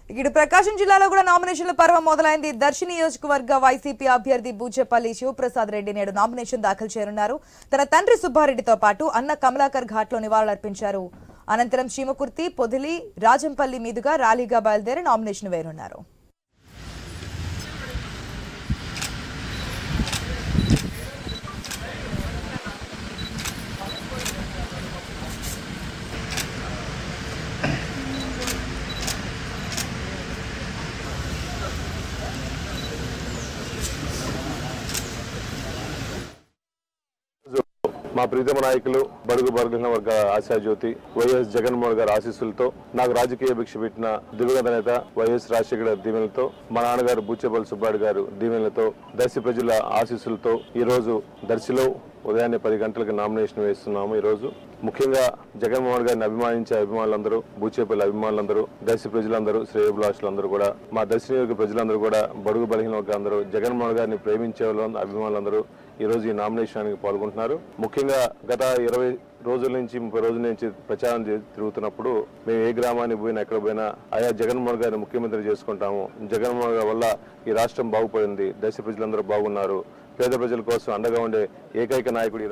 ఇటు ప్రకాశం జిల్లాలో కూడా నామినేషన్ల పర్వం మొదలైంది. దర్శి నియోజకవర్గ వైసీపీ అభ్యర్థి బూచేపల్లి శివప్రసాద్ రెడ్డి నేడు నామినేషన్ దాఖలు చేయనున్నారు. తన తండ్రి సుబ్బారెడ్డితో పాటు అన్న కమలాకర్ ఘాట్లో నివాళులర్పించారు. అనంతరం చీమకుర్తి, పొదిలి, రాజంపల్లి మీదుగా ర్యాలీగా బయలుదేరి నామినేషన్ వేయనున్నారు. మా ప్రీతమ నాయకులు బడుగు బలహీన వర్గ ఆశాజ్యోతి వైఎస్ జగన్మోహన్ గారి ఆశీస్సులతో, నాకు రాజకీయ భిక్ష పెట్టిన దివంగత నేత వైఎస్ రాజశేఖర దీవెనలతో, మా నాన్నగారు బూచేపల్లి సుబ్బారెడ్డి గారు దీవెనలతో, దర్శి ప్రజల ఆశీస్సులతో ఈ రోజు దర్శిలో ఉదయాన్నే 10 గంటలకు నామినేషన్ వేస్తున్నాము. ఈ రోజు ముఖ్యంగా జగన్మోహన్ గారిని అభిమానించే అభిమానులందరూ, బూచేపల్లి అభిమానులందరూ, దర్శి ప్రజలందరూ, శ్రేయోభిలాషులందరూ కూడా, మా దర్శి నియోజక ప్రజలందరూ కూడా, బడుగు బలహీన వర్గాలందరూ, జగన్మోహన్ గారిని ప్రేమించే అభిమానులందరూ ఈ రోజు ఈ నామినేషన్కి పాల్గొంటున్నారు. ముఖ్యంగా గత 20 రోజుల నుంచి 30 రోజుల నుంచి ప్రచారం తిరుగుతున్నప్పుడు మేము ఏ గ్రామానికి పోయినా ఎక్కడ పోయినా ఆయా జగన్మోహన్ గారిని ముఖ్యమంత్రి చేసుకుంటాము, జగన్మోహన్ గారి వల్ల ఈ రాష్ట్రం బాగుపడింది, దర్శి ప్రజలందరూ బాగున్నారు, పేద ప్రజల కోసం అండగా ఉండే ఏకైక నాయకుడు